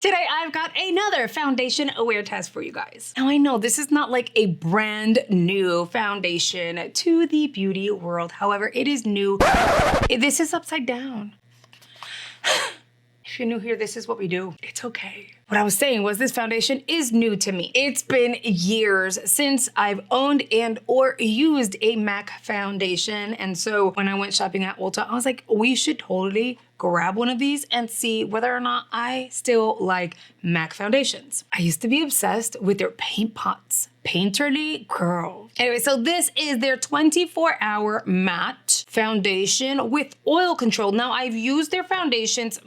Today I've got another foundation aware test for you guys. Now I know this is not like a brand new foundation to the beauty world. However, it is new. This is upside down. If you're new here, this is what we do. It's okay. What I was saying was this foundation is new to me. It's been years since I've owned and or used a MAC foundation. And so when I went shopping at Ulta, I was like, we should totally grab one of these and see whether or not I still like MAC foundations. I used to be obsessed with their paint pots. Painterly girl. Anyway, so this is their 24-hour matte foundation with oil control. Now I've used their foundations.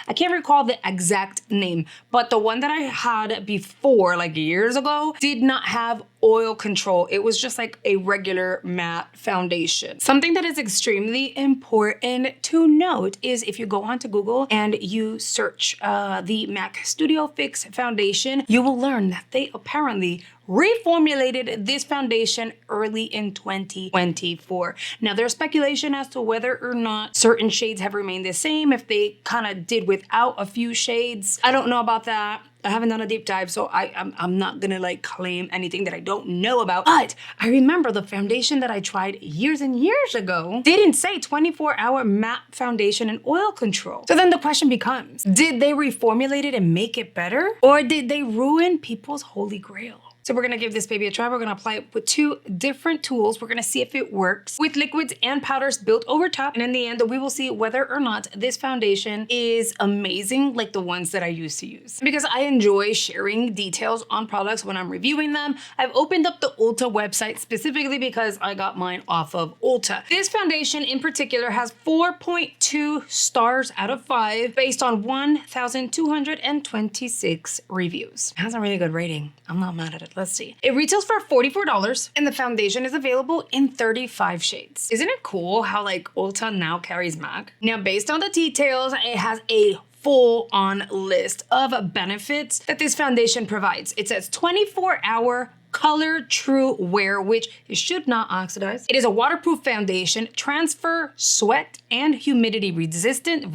I can't recall the exact name, but the one that I had before, like years ago, did not have oil control. It was just like a regular matte foundation. Something that is extremely important to note is if you go onto Google and you search the MAC Studio Fix foundation, you will learn that they apparently reformulated this foundation early in 2024. Now there's speculation as to whether or not certain shades have remained the same, if they kind of did without a few shades. I don't know about that. I haven't done a deep dive, so I'm not gonna like claim anything that I don't know about. But I remember the foundation that I tried years and years ago didn't say 24-hour matte foundation and oil control. So then the question becomes, did they reformulate it and make it better? Or did they ruin people's holy grail? So we're gonna give this baby a try. We're gonna apply it with two different tools. We're gonna see if it works with liquids and powders built over top. And in the end, we will see whether or not this foundation is amazing like the ones that I used to use. Because I enjoy sharing details on products when I'm reviewing them, I've opened up the Ulta website specifically because I got mine off of Ulta. This foundation in particular has 4.2 stars out of 5 based on 1,226 reviews. It has a really good rating. I'm not mad at it. Let's see. It retails for $44 and the foundation is available in 35 shades. Isn't it cool how like Ulta now carries MAC? Now, based on the details, it has a full-on list of benefits that this foundation provides. It says 24-hour color true wear, which it should not oxidize. It is a waterproof foundation, transfer, sweat, and humidity resistant,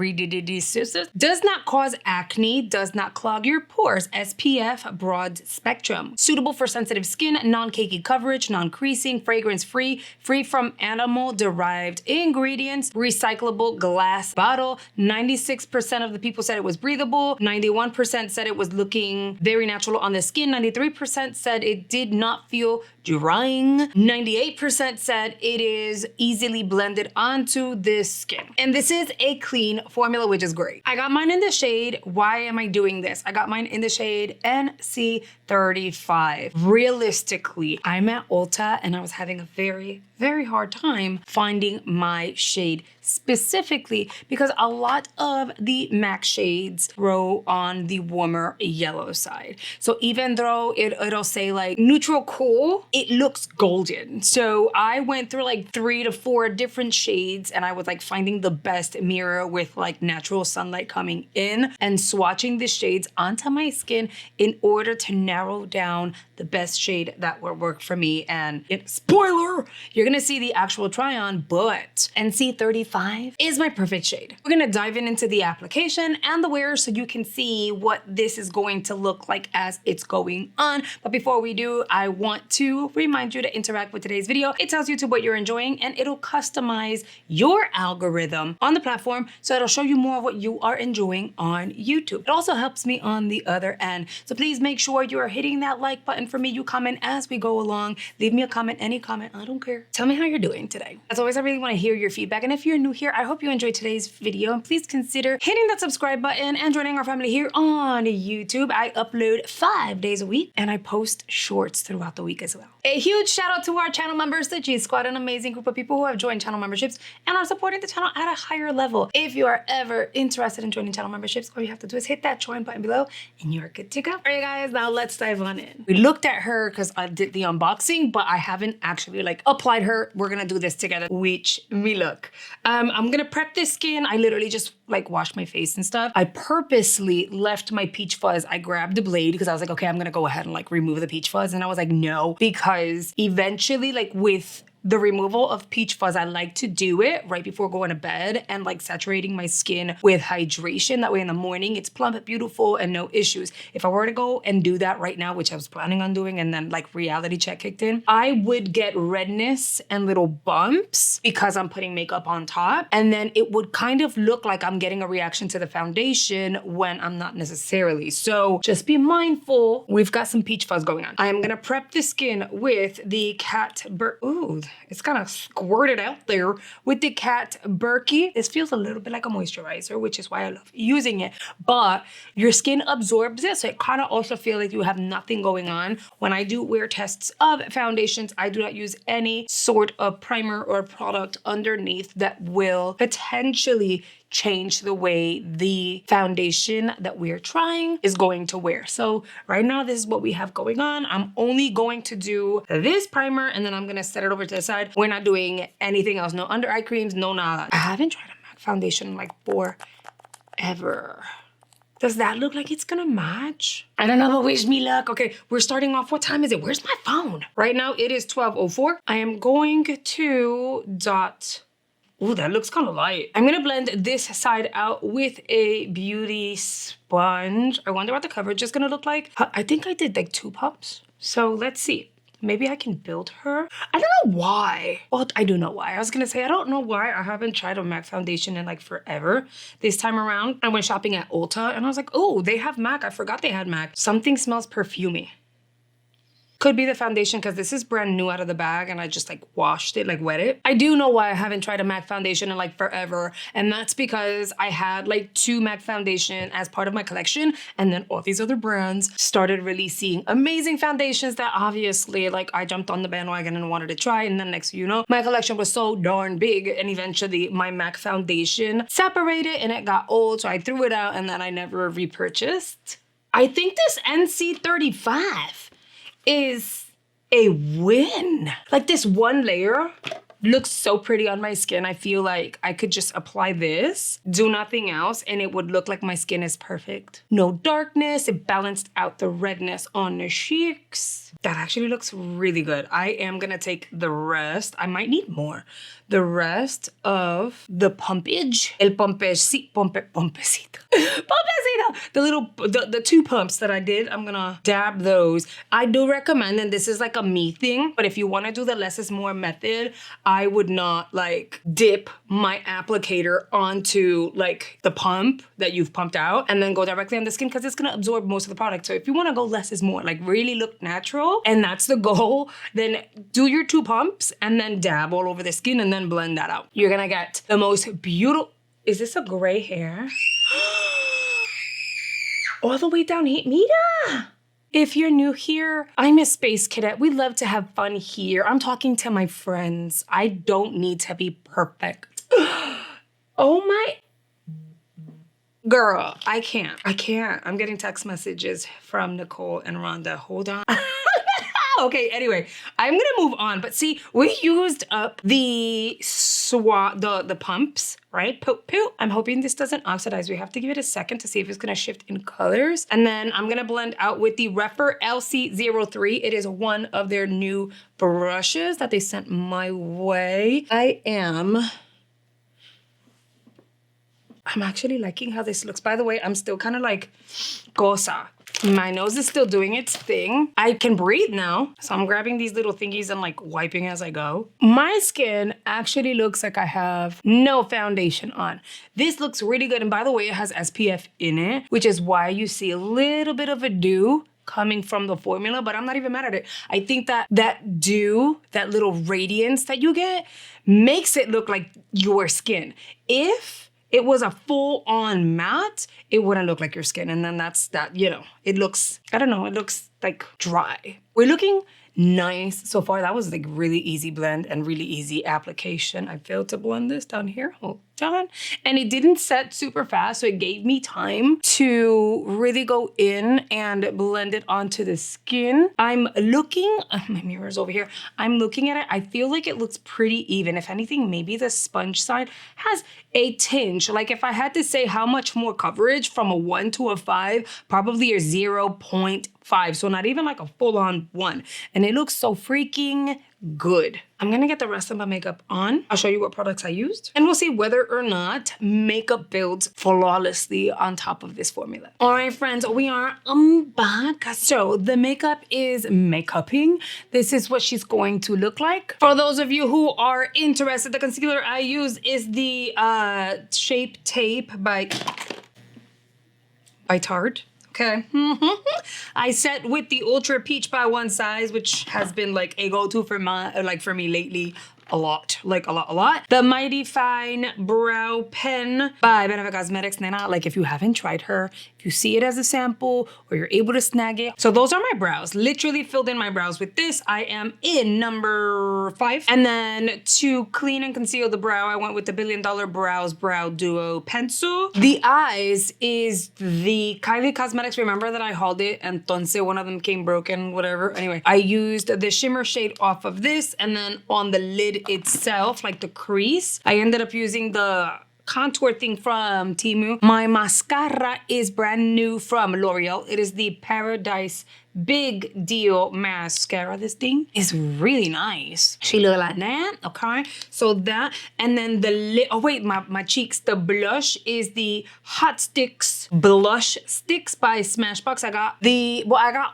does not cause acne, does not clog your pores, SPF broad spectrum, suitable for sensitive skin, non-cakey coverage, non-creasing, fragrance-free, free from animal-derived ingredients, recyclable glass bottle. 96% of the people said it was breathable, 91% said it was looking very natural on the skin, 93% said it did not feel drying. 98% said it is easily blended onto this skin. And this is a clean formula, which is great. I got mine in the shade. Why am I doing this? I got mine in the shade NC35. Realistically, I'm at Ulta and I was having a very hard time finding my shade, specifically because a lot of the MAC shades throw on the warmer yellow side. So even though it'll say like neutral cool, it looks golden. So I went through like 3 to 4 different shades and I was like finding the best mirror with like natural sunlight coming in and swatching the shades onto my skin in order to narrow down the best shade that would work for me. And spoiler, you're gonna see the actual try on, but NC35 is my perfect shade. We're gonna dive into the application and the wear so you can see what this is going to look like as it's going on. But before we do, I want to remind you to interact with today's video. It tells YouTube what you're enjoying and it'll customize your algorithm on the platform so it'll show you more of what you are enjoying on YouTube. It also helps me on the other end. So please make sure you are hitting that like button for me. You comment as we go along. Leave me a comment, any comment, I don't care. Tell me how you're doing today. As always, I really want to hear your feedback. And if you're new here, I hope you enjoyed today's video and please consider hitting that subscribe button and joining our family here on YouTube. I upload 5 days a week and I post shorts throughout the week as well. A huge shout out to our channel members, the G Squad, an amazing group of people who have joined channel memberships and are supporting the channel at a higher level. If you are ever interested in joining channel memberships, all you have to do is hit that join button below and you're good to go. All right, guys, now let's dive on in. We looked at her because I did the unboxing, but I haven't actually like applied her. We're gonna do this together. Wish me luck. I'm gonna prep this skin. I literally just like washed my face and stuff. I purposely left my peach fuzz. I grabbed the blade because I was like, okay, I'm gonna go ahead and like remove the peach fuzz. And I was like, no, because eventually like with the removal of peach fuzz, I like to do it right before going to bed and like saturating my skin with hydration. That way in the morning, it's plump, beautiful, and no issues. If I were to go and do that right now, which I was planning on doing, and then like reality check kicked in, I would get redness and little bumps because I'm putting makeup on top. And then it would kind of look like I'm getting a reaction to the foundation when I'm not necessarily. So just be mindful. We've got some peach fuzz going on. I am gonna prep the skin with the ooh, it's kind of squirted out there with the Kat Berkey. This feels a little bit like a moisturizer, which is why I love using it. But your skin absorbs it, so it kind of also feel like you have nothing going on. When I do wear tests of foundations, I do not use any sort of primer or product underneath that will potentially change the way the foundation that we're trying is going to wear. So right now, this is what we have going on. I'm only going to do this primer and then I'm gonna set it over to the side. We're not doing anything else. No under eye creams, no nada. I haven't tried a MAC foundation in like forever. Does that look like it's gonna match? I don't know, but wish me luck. Okay, we're starting off. What time is it? Where's my phone? Right now, it is 12:04. I am going to dot. Ooh, that looks kind of light. I'm gonna blend this side out with a beauty sponge. I wonder what the coverage is gonna look like. I think I did like 2 pumps. So let's see. Maybe I can build her. I don't know why. Well, I do know why. I was gonna say, I don't know why I haven't tried a MAC foundation in like forever. This time around, I went shopping at Ulta and I was like, oh, they have MAC. I forgot they had MAC. Something smells perfumey. Could be the foundation because this is brand new out of the bag and I just like washed it, like wet it. I do know why I haven't tried a MAC foundation in like forever. And that's because I had like 2 MAC foundation as part of my collection. And then all these other brands started releasing amazing foundations that obviously like I jumped on the bandwagon and wanted to try. And then next, you know, my collection was so darn big. And eventually my MAC foundation separated and it got old. So I threw it out and then I never repurchased. I think this NC35 is a win. Like this one layer looks so pretty on my skin. I feel like I could just apply this, do nothing else, and it would look like my skin is perfect. No darkness, it balanced out the redness on the cheeks. That actually looks really good. I am gonna take the rest, I might need more, the rest of the pumpage, el pompecito, pompecito, the 2 pumps that I did, I'm gonna dab those. I do recommend, and this is like a me thing, but if you wanna do the less is more method, I would not like dip my applicator onto like the pump that you've pumped out and then go directly on the skin because it's gonna absorb most of the product. So if you wanna go less is more, like really look natural, and that's the goal, then do your 2 pumps and then dab all over the skin and then blend that out. You're gonna get the most beautiful, is this a gray hair? All the way down here, Mira! If you're new here, I'm a space cadet. We love to have fun here. I'm talking to my friends. I don't need to be perfect. Oh my, girl, I can't. I'm getting text messages from Nicole and Rhonda. Hold on. Okay, anyway, I'm gonna move on. But see, we used up the pumps, right? Poop, poop. I'm hoping this doesn't oxidize. We have to give it a second to see if it's gonna shift in colors. And then I'm gonna blend out with the Refer LC03. It is one of their new brushes that they sent my way. I'm actually liking how this looks. By the way, I'm still kind of like gosa. My nose is still doing its thing. I can breathe now. So I'm grabbing these little thingies and like wiping as I go. My skin actually looks like I have no foundation on. This looks really good. And by the way, it has SPF in it, which is why you see a little bit of a dew coming from the formula, but I'm not even mad at it. I think that dew, that little radiance that you get, makes it look like your skin. If it was a full-on matte, it wouldn't look like your skin. And then that's that, you know, it looks, I don't know, it looks like dry. We're looking nice so far. That was like really easy blend and really easy application. I failed to blend this down here. Hold on. And it didn't set super fast, so it gave me time to really go in and blend it onto the skin. I'm looking, my mirror's over here. I'm looking at it. I feel like it looks pretty even. If anything, maybe the sponge side has a tinge. Like if I had to say how much more coverage from a 1 to a 5, probably a 0.5. So not even like a full-on 1. And it looks so freaking good. I'm gonna get the rest of my makeup on. I'll show you what products I used, and we'll see whether or not makeup builds flawlessly on top of this formula. All right, friends, we are back. So the makeup is makeuping. This is what she's going to look like. For those of you who are interested, the concealer I use is the Shape Tape by Tarte. Okay. I set with the Ultra Peach by One Size, which has been like a go-to for me lately. A lot. The Mighty Fine Brow Pen by SHOP Cosmetics. Nena, like if you haven't tried her, if you see it as a sample or you're able to snag it. So those are my brows. Literally filled in my brows with this. I am in number 5. And then to clean and conceal the brow, I went with the $1 Billion Brows Brow Duo Pencil. The eyes is the Kylie Cosmetics. Remember that I hauled it entonces one of them came broken, whatever. Anyway, I used the shimmer shade off of this, and then on the lid itself, like the crease, I ended up using the contour thing from Temu. My mascara is brand new from L'Oreal. It is the Paradise Big Deal mascara. This thing is really nice. She look like that, okay? So that, and then the lip, oh wait, my cheeks. The blush is the Hot Sticks Blush Sticks by Smashbox. I got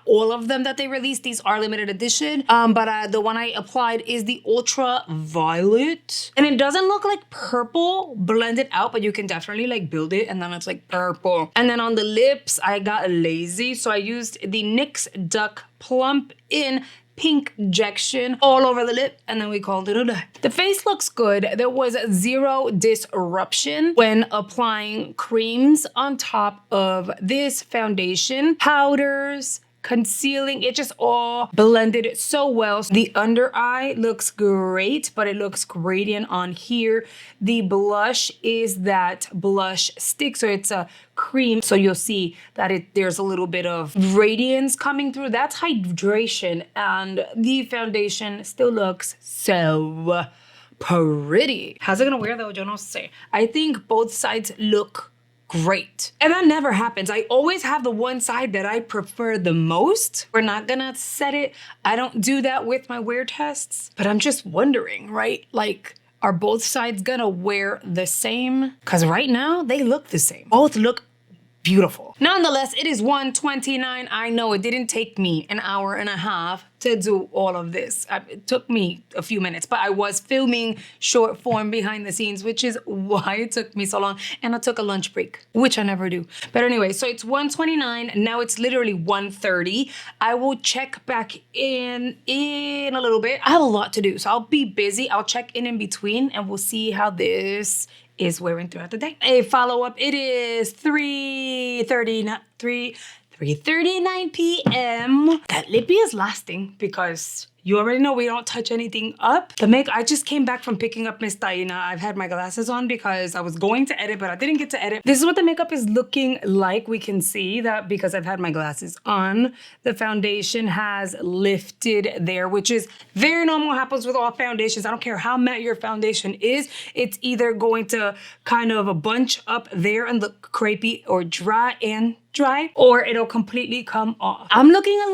all of them that they released. These are limited edition, but the one I applied is the Ultra Violet. And it doesn't look like purple blended out, but you can definitely like build it, and then it's like purple. And then on the lips, I got lazy, so I used the NYX Duck Plump In Pink Injection all over the lip, and then we called it a day. The face looks good. There was zero disruption when applying creams on top of this foundation, powders, concealing. It just all blended so well. The under eye looks great, but it looks gradient on here. The blush is that blush stick, so it's a cream, so you'll see that there's a little bit of radiance coming through. That's hydration, and the foundation still looks so pretty. How's it gonna wear though? Yo no sé. I think both sides look great. And that never happens. I always have the one side that I prefer the most. We're not gonna set it. I don't do that with my wear tests, but I'm just wondering, right? Like, are both sides gonna wear the same? Because right now they look the same. Both look beautiful. Nonetheless, it is 1:29. I know it didn't take me an hour and a half to do all of this. It took me a few minutes, but I was filming short form behind the scenes, which is why it took me so long. And I took a lunch break, which I never do. But anyway, so it's 1:29. Now it's literally 1:30. I will check back in a little bit. I have a lot to do, so I'll be busy. I'll check in between, and we'll see how this is wearing throughout the day. A follow-up, it is 3:39 p.m. That lippy is lasting because you already know we don't touch anything up. I just came back from picking up Miss Taina. I've had my glasses on because I was going to edit, but I didn't get to edit. This is what the makeup is looking like. We can see that because I've had my glasses on. The foundation has lifted there, which is very normal, happens with all foundations. I don't care how matte your foundation is. It's either going to kind of bunch up there and look crepey or dry, or it'll completely come off. I'm looking a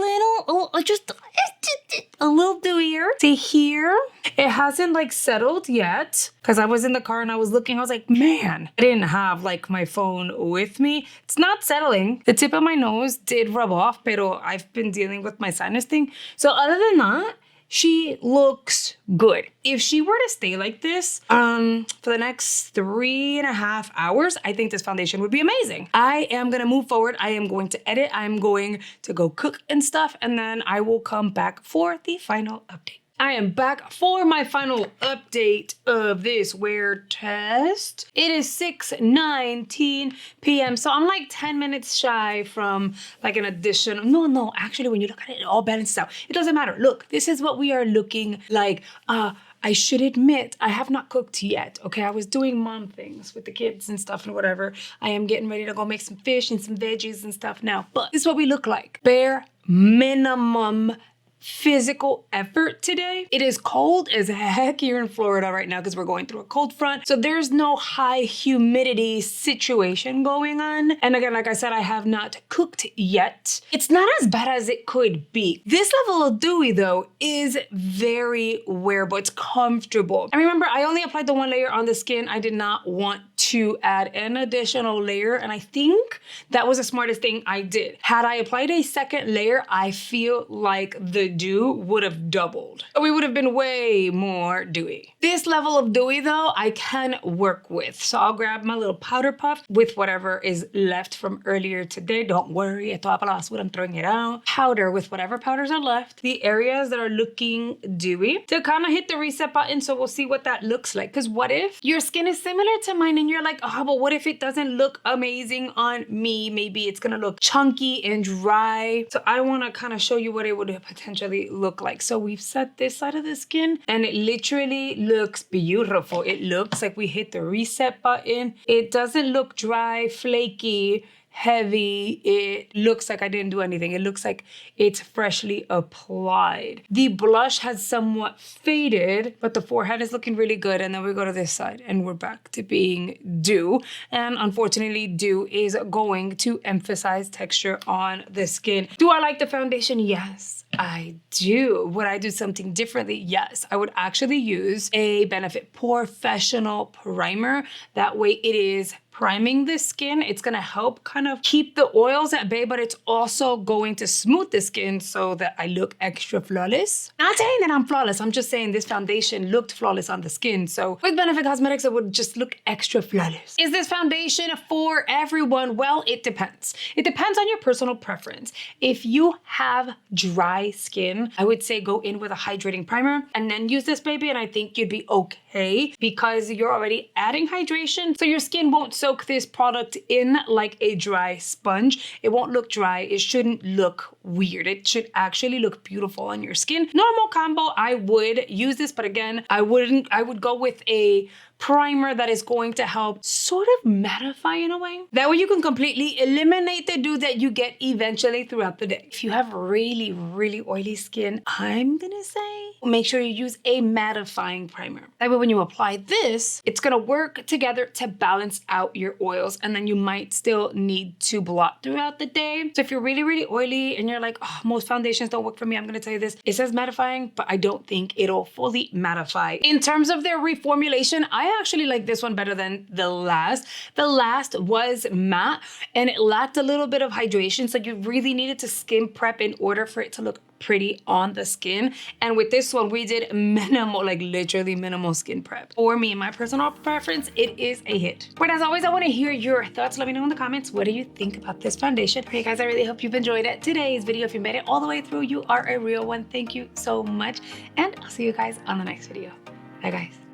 little dewier to here. It hasn't like settled yet because I was in the car and I was looking. I was like, man, I didn't have like my phone with me. It's not settling. The tip of my nose did rub off, pero I've been dealing with my sinus thing. So other than that, she looks good. If she were to stay like this for the next 3.5 hours, I think this foundation would be amazing. I am gonna move forward. I am going to edit. I'm going to go cook and stuff, and then I will come back for the final update. I am back for my final update of this wear test. It is 6:19 p.m. So I'm like 10 minutes shy from like an addition. No, actually when you look at it, it all balances out. It doesn't matter. Look, this is what we are looking like. I should admit, I have not cooked yet, okay? I was doing mom things with the kids and stuff and whatever. I am getting ready to go make some fish and some veggies and stuff now. But this is what we look like. Bare minimum physical effort today. It is cold as heck here in Florida right now because we're going through a cold front. So there's no high humidity situation going on. And again, like I said, I have not cooked yet. It's not as bad as it could be. This level of dewy though is very wearable. It's comfortable. And remember, I only applied the one layer on the skin. I did not want to add an additional layer. And I think that was the smartest thing I did. Had I applied a second layer, I feel like the dew would have doubled. We would have been way more dewy. This level of dewy though, I can work with. So I'll grab my little powder puff with whatever is left from earlier today. Don't worry, ito apalas when I'm throwing it out. Powder with whatever powders are left. The areas that are looking dewy to kind of hit the reset button. So we'll see what that looks like. Because what if your skin is similar to mine and you're like, oh, but what if it doesn't look amazing on me? Maybe it's gonna look chunky and dry. So I want to kind of show you what it would potentially look like. So we've set this side of the skin and it literally looks beautiful. It looks like we hit the reset button. It doesn't look dry, flaky, heavy. It looks like I didn't do anything. It looks like it's freshly applied. The blush has somewhat faded, but the forehead is looking really good. And then we go to this side and we're back to being dew. And unfortunately, dew is going to emphasize texture on the skin. Do I like the foundation? Yes, I do. Would I do something differently? Yes, I would actually use a Benefit Professional Primer. That way it is priming the skin. It's gonna help kind of keep the oils at bay, but it's also going to smooth the skin so that I look extra flawless. Not saying that I'm flawless, I'm just saying this foundation looked flawless on the skin. So with Benefit Cosmetics, it would just look extra flawless. Is this foundation for everyone? Well, it depends. It depends on your personal preference. If you have dry skin, I would say go in with a hydrating primer and then use this baby, and I think you'd be okay because you're already adding hydration, so your skin won't soak this product in like a dry sponge. It won't look dry. It shouldn't look weird. It should actually look beautiful on your skin. Normal combo, I would use this, but again, I would go with a primer that is going to help sort of mattify in a way. That way you can completely eliminate the dew that you get eventually throughout the day. If you have really, really oily skin, I'm gonna say make sure you use a mattifying primer. That way when you apply this, it's gonna work together to balance out your oils, and then you might still need to blot throughout the day. So if you're really, really oily and you're like, oh, most foundations don't work for me, I'm gonna tell you this. It says mattifying, but I don't think it'll fully mattify. In terms of their reformulation, I actually like this one better than the last. The last was matte and it lacked a little bit of hydration, so you really needed to skin prep in order for it to look pretty on the skin. And with this one, we did minimal, like literally minimal skin prep. For me, my personal preference, it is a hit. But as always, I want to hear your thoughts. Let me know in the comments, what do you think about this foundation? Hey guys, I really hope you've enjoyed today's video. If you made it all the way through, you are a real one. Thank you so much. And I'll see you guys on the next video. Bye guys.